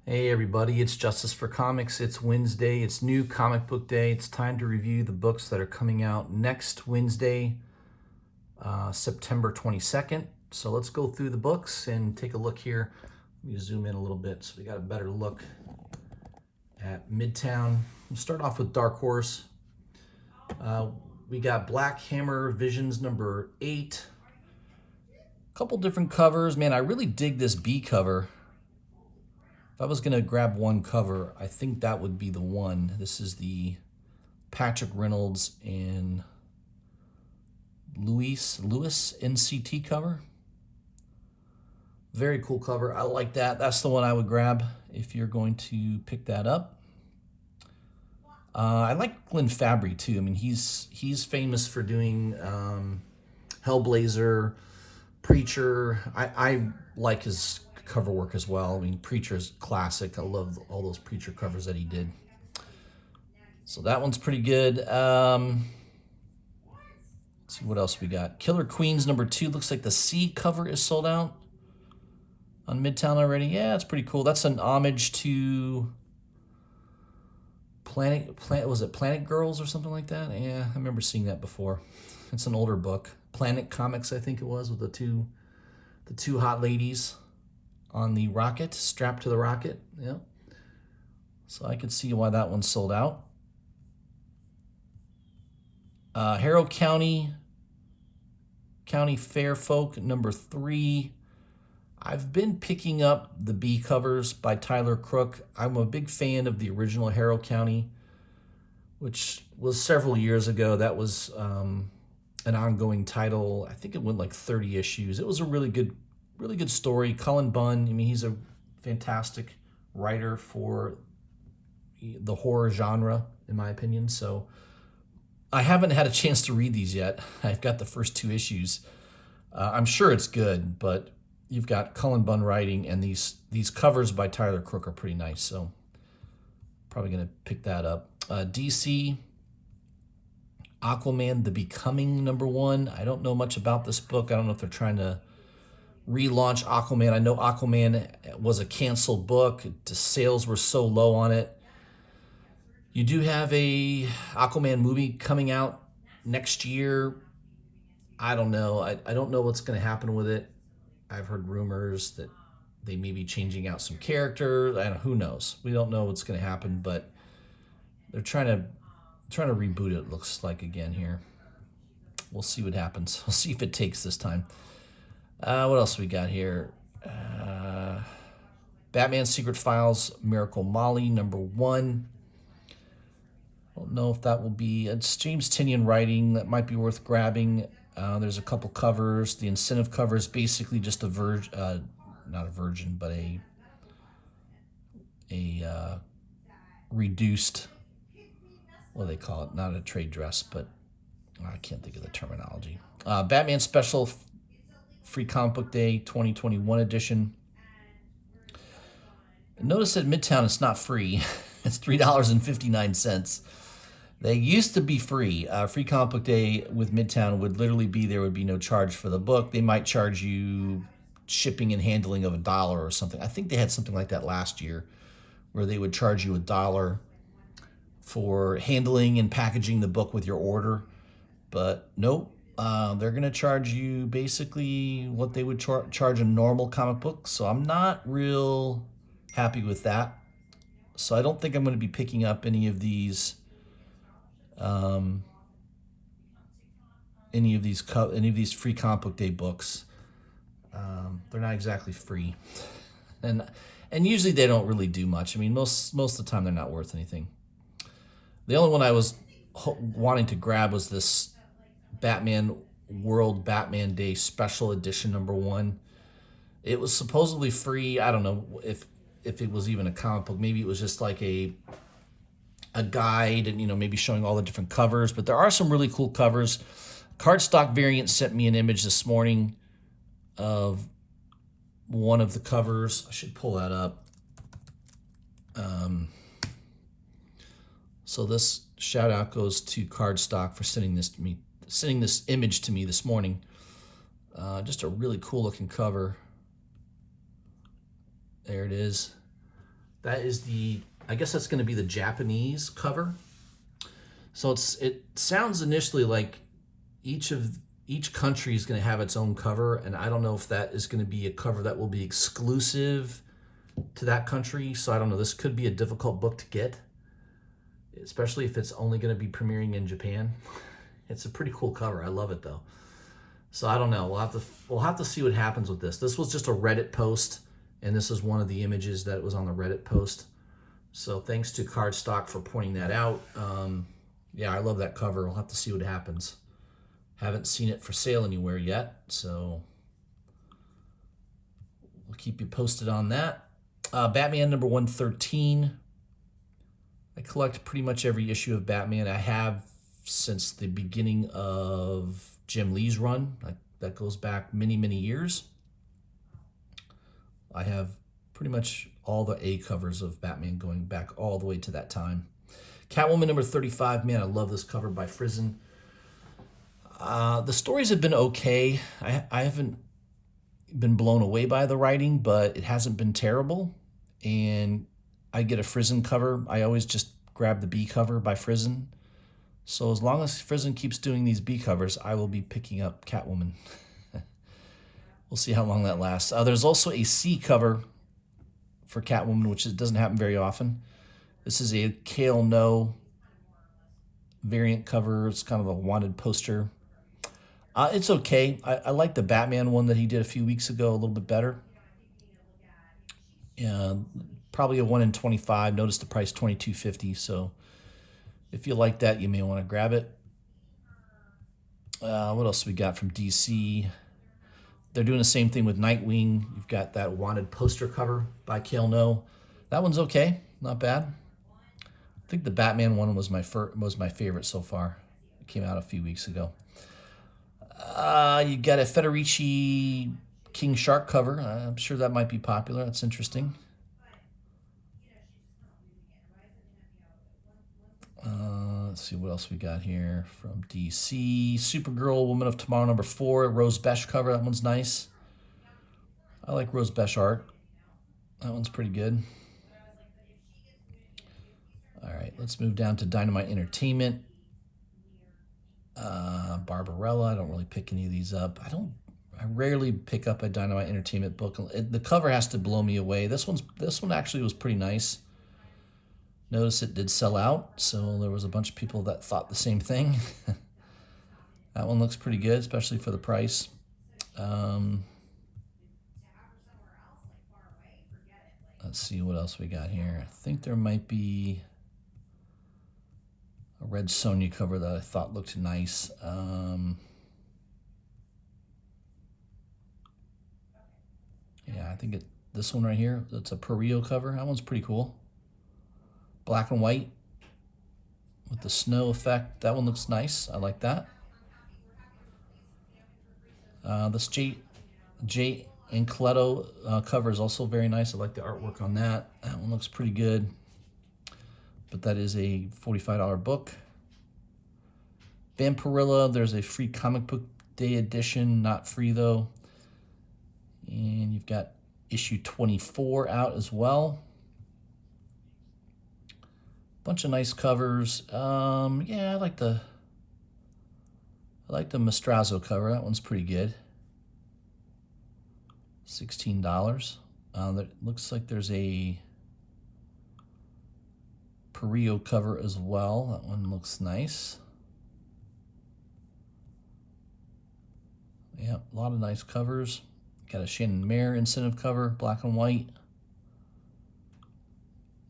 Hey everybody, it's Justice for Comics. It's Wednesday, it's new comic book day. It's time to review the books that are coming out next Wednesday, September 22nd. So let's go through the books and take a look here. Let me zoom in a little bit so we got a better look at Midtown. We'll start off with Dark Horse. We got Black Hammer Visions number 8. A couple different covers. Man, I really dig this B cover. If I was going to grab one cover, I think that would be the one. This is the Patrick Reynolds and Lewis NCT cover. Very cool cover. I like that. That's the one I would grab if you're going to pick that up. I like Glenn Fabry too. I mean, he's famous for doing Hellblazer, Preacher. I like his cover work as well. I mean, Preacher's classic. I love all those Preacher covers that he did. So that one's pretty good. Let's see what else we got. Killer Queens number 2. Looks like the C cover is sold out on Midtown already. Yeah, it's pretty cool. That's an homage to was it Planet Girls or something like that? Yeah, I remember seeing that before. It's an older book. Planet Comics, I think it was, with the two hot ladies on the rocket, strapped to the rocket. Yeah. So I could see why that one sold out. Harrow County Fair Folk number 3. I've been picking up the B covers by Tyler Crook. I'm a big fan of the original Harrow County, which was several years ago. That was an ongoing title. I think it went like 30 issues. It was a really good story. Cullen Bunn, I mean, he's a fantastic writer for the horror genre, in my opinion. So I haven't had a chance to read these yet. I've got the first 2 issues. I'm sure it's good, but you've got Cullen Bunn writing, and these covers by Tyler Crook are pretty nice. So probably going to pick that up. DC, Aquaman, The Becoming number 1. I don't know much about this book. I don't know if they're trying to relaunch Aquaman. I know Aquaman was a canceled book. The sales were so low on it. You do have a Aquaman movie coming out next year. I don't know. I don't know what's going to happen with it. I've heard rumors that they may be changing out some characters. Who knows? We don't know what's going to happen, but they're trying to reboot it. Looks like again here. We'll see what happens. We'll see if it takes this time. What else we got here? Batman Secret Files, Miracle Molly, number 1. I don't know if that will be... It's James Tynion writing. That might be worth grabbing. There's a couple covers. The incentive cover is basically just a not a virgin, but a reduced... What do they call it? Not a trade dress, but I can't think of the terminology. Batman Special Free Comic Book Day 2021 edition. Notice at Midtown it's not free. It's $3.59. They used to be free. Free Comic Book Day with Midtown would literally be there would be no charge for the book. They might charge you shipping and handling of $1 or something. I think they had something like that last year where they would charge you $1 for handling and packaging the book with your order. But nope. They're going to charge you basically what they would charge a normal comic book. So I'm not real happy with that. So I don't think I'm going to be picking up any of these free comic book day books. They're not exactly free. And usually they don't really do much. I mean, most of the time they're not worth anything. The only one I was wanting to grab was this Batman World Batman Day Special Edition number 1. It was supposedly free. I don't know if it was even a comic book. Maybe it was just like a guide and, maybe showing all the different covers. But there are some really cool covers. Cardstock Variant sent me an image this morning of one of the covers. I should pull that up. So this shout out goes to Cardstock for sending this image to me this morning. Just a really cool looking cover. There it is. That is I guess that's going to be the Japanese cover. So it sounds initially like each country is going to have its own cover, and I don't know if that is going to be a cover that will be exclusive to that country. So I don't know. This could be a difficult book to get, especially if it's only going to be premiering in Japan. It's a pretty cool cover. I love it though. So I don't know. We'll have to see what happens with this. This was just a Reddit post, and this is one of the images that was on the Reddit post. So thanks to Cardstock for pointing that out. Yeah, I love that cover. We'll have to see what happens. Haven't seen it for sale anywhere yet, so we'll keep you posted on that. Batman number 113. I collect pretty much every issue of Batman. I have since the beginning of Jim Lee's run. That goes back many, many years. I have pretty much all the A covers of Batman going back all the way to that time. Catwoman number 35. Man, I love this cover by Frizen. The stories have been okay. I haven't been blown away by the writing, but it hasn't been terrible. And I get a Frizen cover. I always just grab the B cover by Frizen. So as long as Frizen keeps doing these B covers, I will be picking up Catwoman. We'll see how long that lasts. There's also a C cover for Catwoman, which doesn't happen very often. This is a Kale No variant cover. It's kind of a wanted poster. It's okay. I like the Batman one that he did a few weeks ago a little bit better. Probably a 1 in 25. Notice the price $22.50. So if you like that, you may want to grab it. What else we got from DC? They're doing the same thing with Nightwing. You've got that wanted poster cover by Kale No. That one's okay. Not bad. I think the Batman one was my favorite so far. It came out a few weeks ago. You got a Federici King Shark cover. I'm sure that might be popular. That's interesting. Let's see what else we got here from DC. Supergirl, Woman of Tomorrow number 4. Rose Besch cover. That one's nice. I like Rose Besch art. That one's pretty good. All right, let's move down to Dynamite Entertainment. Barbarella. I don't really pick any of these up. I rarely pick up a Dynamite Entertainment book. The cover has to blow me away. This one actually was pretty nice. Notice it did sell out, so there was a bunch of people that thought the same thing. That one looks pretty good, especially for the price. Let's see what else we got here. I think there might be a Red Sonja cover that I thought looked nice. Yeah, I think this one right here, that's a Perio cover. That one's pretty cool. Black and white with the snow effect. That one looks nice. I like that. This J. Ancoletto cover is also very nice. I like the artwork on that. That one looks pretty good. But that is a $45 book. Vampirilla, there's a free comic book day edition. Not free though. And you've got issue 24 out as well. Bunch of nice covers. Yeah, I like the Mastrazo cover. That one's pretty good. $16. That looks like there's a Perio cover as well. That one looks nice. Yeah, a lot of nice covers. Got a Shannon Mayer incentive cover, black and white.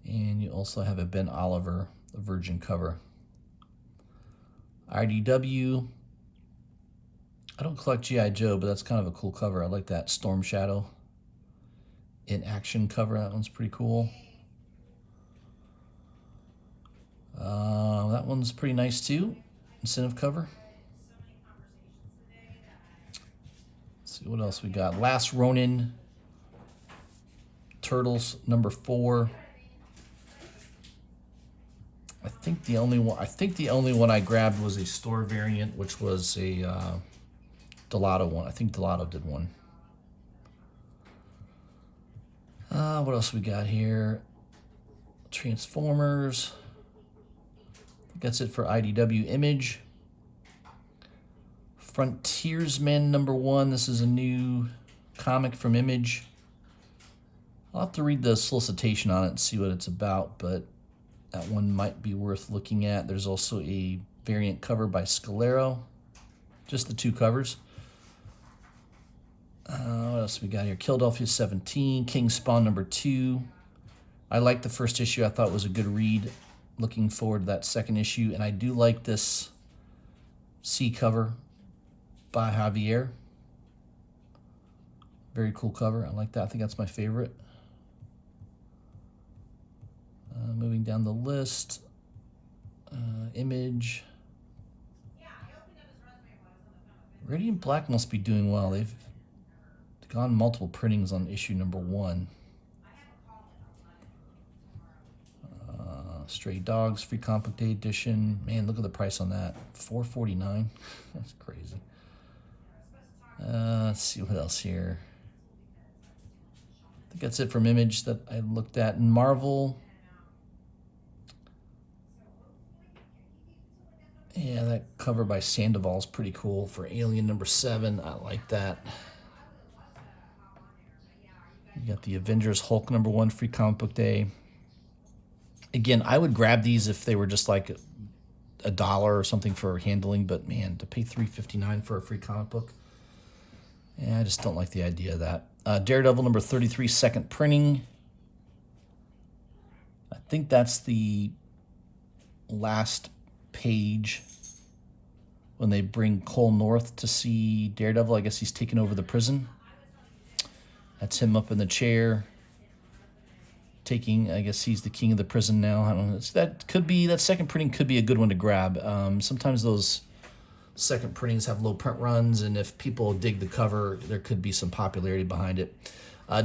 And you also have a Ben Oliver, the Virgin cover. IDW. I don't collect G.I. Joe, but that's kind of a cool cover. I like that Storm Shadow in action cover. That one's pretty cool. That one's pretty nice too. Incentive cover. Let's see what else we got. Last Ronin. Turtles number 4. I think the only one I grabbed was a store variant, which was a Delato one. I think Delato did one. What else we got here? Transformers. That's it for IDW Image. Frontiersman #1. This is a new comic from Image. I'll have to read the solicitation on it and see what it's about, but that one might be worth looking at. There's also a variant cover by Scalero. Just the 2 covers. What else we got here? Philadelphia 17, King Spawn #2. I liked the first issue. I thought it was a good read. Looking forward to that second issue. And I do like this C cover by Javier. Very cool cover. I like that. I think that's my favorite. Moving down the list. Image. Radiant Black must be doing well. They've gone multiple printings on issue #1. Stray Dogs, Free Comic Book Day edition. Man, look at the price on that. $4.49. That's crazy. Let's see what else here. I think that's it from Image that I looked at. And Marvel. Yeah, that cover by Sandoval is pretty cool for Alien #7. I like that. You got the Avengers Hulk #1, Free Comic Book Day. Again, I would grab these if they were just like $1 or something for handling, but man, to pay $3.59 for a free comic book, yeah, I just don't like the idea of that. Daredevil #33, second printing. I think that's the last page when they bring Cole North to see Daredevil. I guess he's taken over the prison. That's him up in the chair. I guess he's the king of the prison now. I don't know. That second printing could be a good one to grab. Sometimes those second printings have low print runs, and if people dig the cover, there could be some popularity behind it.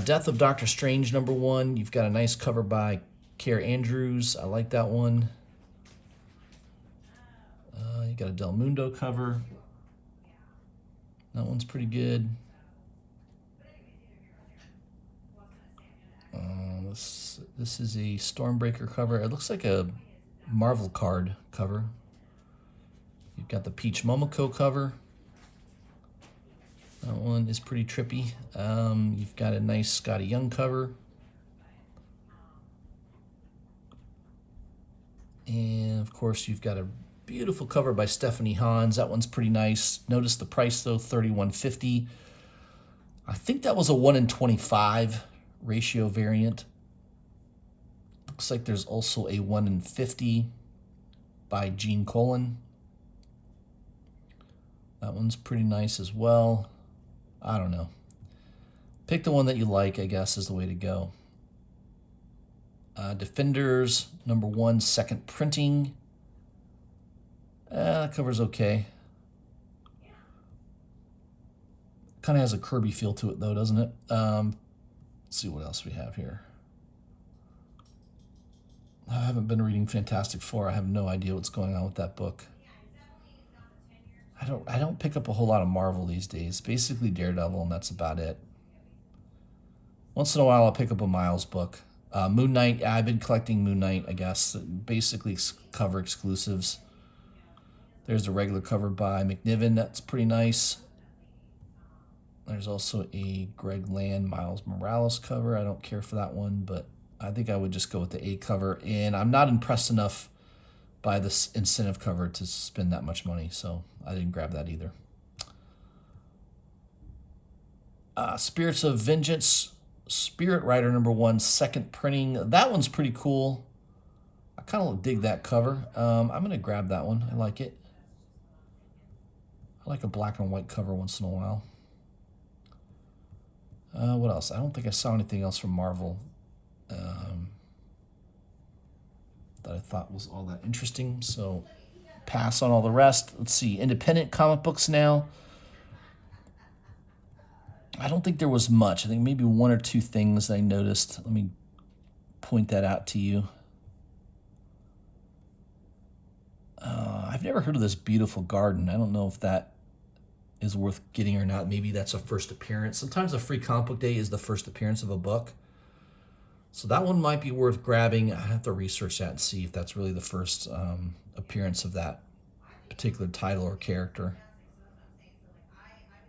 Death of Doctor Strange #1. You've got a nice cover by Care Andrews. I like that one. You got a Del Mundo cover. That one's pretty good. This is a Stormbreaker cover. It looks like a Marvel card cover. You've got the Peach Momoko cover. That one is pretty trippy. You've got a nice Scotty Young cover. And of course, you've got a beautiful cover by Stephanie Hans. That one's pretty nice. Notice the price though, $31.50. I think that was a 1:25 ratio variant. Looks like there's also a 1:50 by Gene Colan. That one's pretty nice as well. I don't know. Pick the one that you like, I guess, is the way to go. Defenders #1, second printing. That cover's okay. Kind of has a Kirby feel to it, though, doesn't it? Let's see what else we have here. I haven't been reading Fantastic Four. I have no idea what's going on with that book. I don't pick up a whole lot of Marvel these days. Basically Daredevil, and that's about it. Once in a while, I'll pick up a Miles book. Moon Knight. I've been collecting Moon Knight, I guess. Basically cover exclusives. There's a regular cover by McNiven. That's pretty nice. There's also a Greg Land, Miles Morales cover. I don't care for that one, but I think I would just go with the A cover. And I'm not impressed enough by this incentive cover to spend that much money, so I didn't grab that either. Spirits of Vengeance, Spirit Rider #1, second printing. That one's pretty cool. I kind of dig that cover. I'm going to grab that one. I like it. I like a black and white cover once in a while. What else? I don't think I saw anything else from Marvel that I thought was all that interesting, so pass on all the rest. Let's see, independent comic books now. I don't think there was much. I think maybe one or two things I noticed. Let me point that out to you. I've never heard of this Beautiful Garden. I don't know if that is worth getting or not. Maybe that's a first appearance. Sometimes a free comic book day is the first appearance of a book. So that one might be worth grabbing. I have to research that and see if that's really the first appearance of that particular title or character.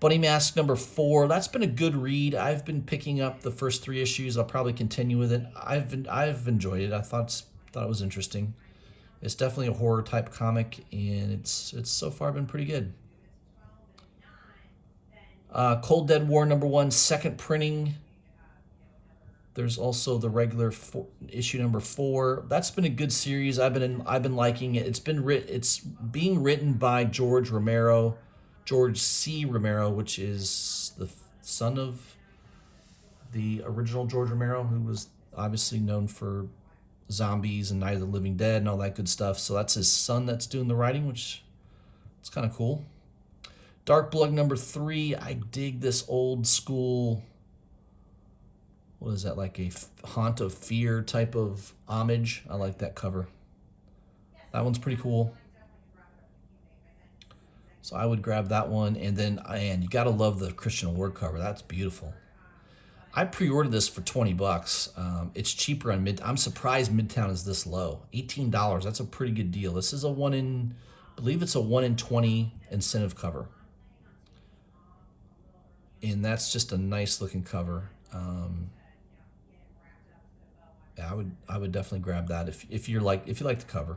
Bunny Mask number 4. That's been a good read. I've been picking up the first 3 issues. I'll probably continue with it. I've enjoyed it. I thought it was interesting. It's definitely a horror type comic, and it's so far been pretty good. Cold Dead War number 1, second printing. There's also the regular issue number 4. That's been a good series. I've been liking it. It's being written by George C. Romero, which is the son of the original George Romero, who was obviously known for Zombies and Night of the Living Dead and all that good stuff. So that's his son that's doing the writing, which it's kind of cool. Dark Blood number 3. I dig this old school, what is that, like a Haunt of Fear type of homage. I like that cover. That one's pretty cool. So I would grab that one. And then, you got to love the Christian Ward cover. That's beautiful. I pre-ordered this for $20. It's cheaper on I'm surprised Midtown is this low. $18. That's a pretty good deal. This is I believe it's a 1 in 20 incentive cover. And that's just a nice looking cover. Yeah, I would definitely grab that if you like the cover.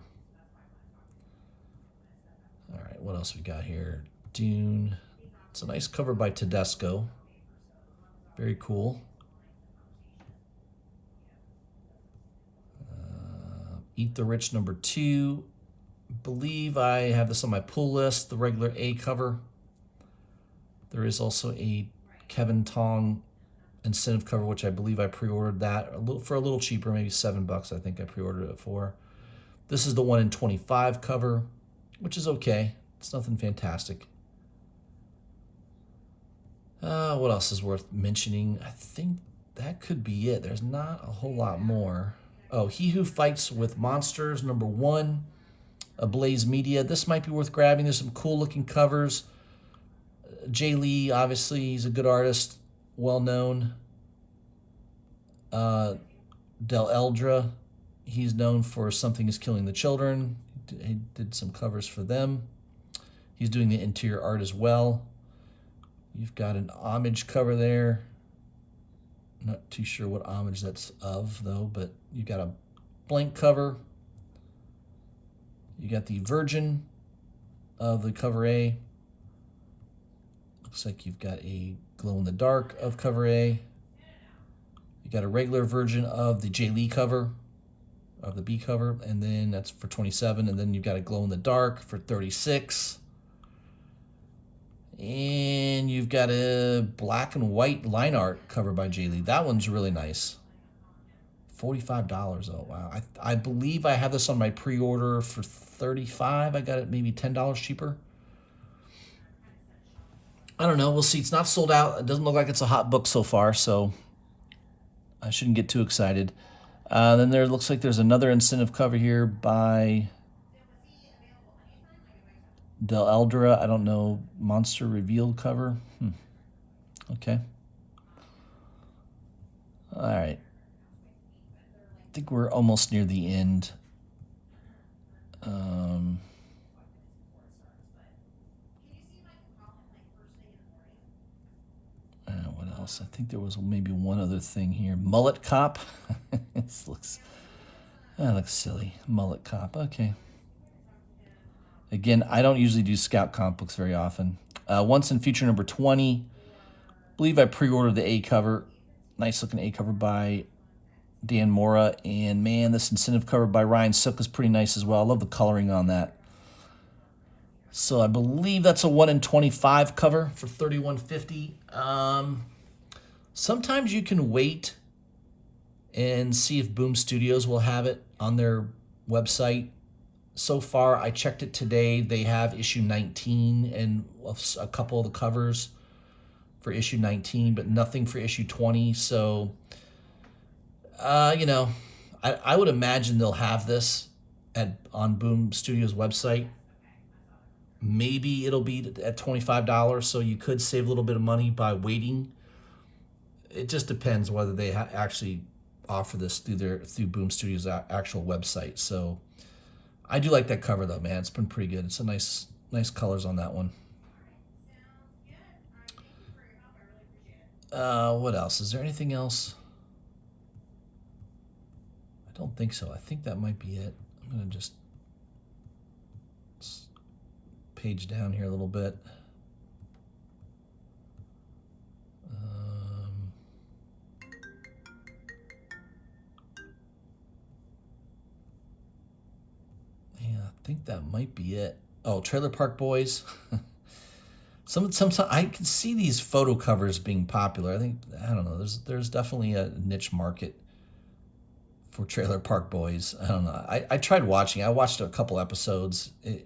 All right, what else we got here? Dune. It's a nice cover by Tedesco. Very cool. Eat the Rich number 2. Believe I have this on my pull list. The regular A cover. There is also a Kevin Tong incentive cover, which I believe I pre-ordered that for a little cheaper, maybe $7. I think I pre-ordered it for. This is the 1 in 25 cover, which is okay. It's nothing fantastic. What else is worth mentioning? I think that could be it. There's not a whole lot more. Oh, He Who Fights with Monsters, number 1, Ablaze Media. This might be worth grabbing. There's some cool looking covers. Jay Lee, obviously, he's a good artist, well known. Del Eldra, he's known for Something Is Killing the Children. He did some covers for them. He's doing the interior art as well. You've got an homage cover there. Not too sure what homage that's of, though, but you got a blank cover. You got the Virgin of the cover A. Looks like you've got a glow-in-the-dark of cover A. You got a regular version of the Jay Lee cover, of the B cover, and then that's for $27, and then you've got a glow-in-the-dark for $36. And you've got a black and white line art cover by Jay Lee. That one's really nice. $45. Oh, wow. I believe I have this on my pre-order for $35. I got it maybe $10 cheaper. I don't know. We'll see. It's not sold out. It doesn't look like it's a hot book so far, so I shouldn't get too excited. Then there looks like there's another incentive cover here by Del Eldra. I don't know. Monster Revealed cover. Okay. All right. I think we're almost near the end. What else? I think there was maybe one other thing here. Mullet Cop. This looks silly. Mullet Cop. Okay. Again, I don't usually do Scout comic books very often. Once in Future number 20. I believe I pre-ordered the A cover. Nice looking A cover by Dan Mora. And man, this incentive cover by Ryan Sook is pretty nice as well. I love the coloring on that. So I believe that's a 1 in 25 cover for $31.50. Sometimes you can wait and see if Boom Studios will have it on their website. So far, I checked it today. They have issue 19 and a couple of the covers for issue 19, but nothing for issue 20. So, I would imagine they'll have this on Boom Studios' website. Maybe it'll be at $25, so you could save a little bit of money by waiting. It just depends whether they actually offer this through Boom Studios' actual website. So I do like that cover though, man. It's been pretty good. It's a nice colors on that one. What else? Is there anything else? I don't think so. I think that might be it. I'm gonna just page down here a little bit. Yeah, I think that might be it. Oh, Trailer Park Boys. Sometimes I can see these photo covers being popular. I don't know. There's definitely a niche market for Trailer Park Boys. I don't know. I tried watching. I watched a couple episodes. I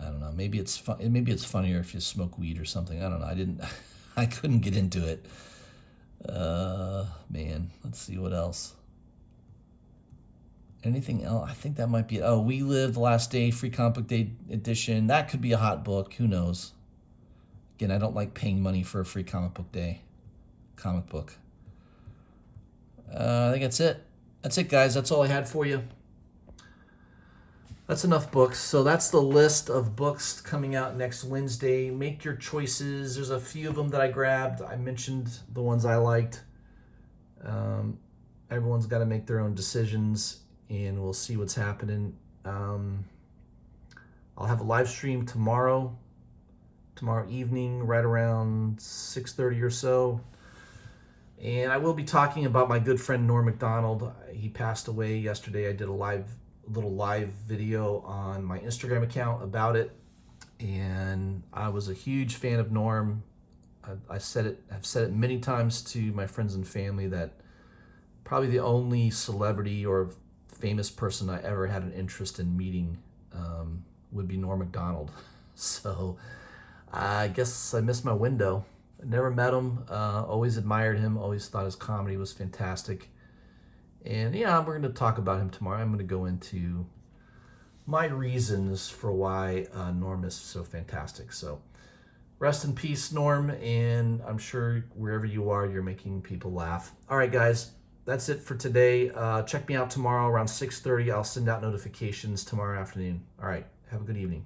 don't know. Maybe it's fun. Maybe it's funnier if you smoke weed or something. I don't know. I didn't. I couldn't get into it. Man. Let's see what else. Anything else? I think that might be it. Oh, We Live the Last Day, Free Comic Book Day edition. That could be a hot book. Who knows? Again, I don't like paying money for a free comic book day. Comic book. I think that's it. That's it, guys. That's all I had for you. That's enough books. So that's the list of books coming out next Wednesday. Make your choices. There's a few of them that I grabbed. I mentioned the ones I liked. Everyone's got to make their own decisions, and we'll see what's happening. I'll have a live stream tomorrow evening, right around 6:30 or so. And I will be talking about my good friend Norm Macdonald. He passed away yesterday. I did a little live video on my Instagram account about it, and I was a huge fan of Norm. I've said it many times to my friends and family that probably the only celebrity or famous person I ever had an interest in meeting would be Norm Macdonald. So I guess I missed my window. I never met him, always admired him, always thought his comedy was fantastic. And yeah, we're going to talk about him tomorrow. I'm going to go into my reasons for why Norm is so fantastic. So rest in peace, Norm, and I'm sure wherever you are, you're making people laugh. All right, guys, that's it for today. Check me out tomorrow around 6:30. I'll send out notifications tomorrow afternoon. All right, have a good evening.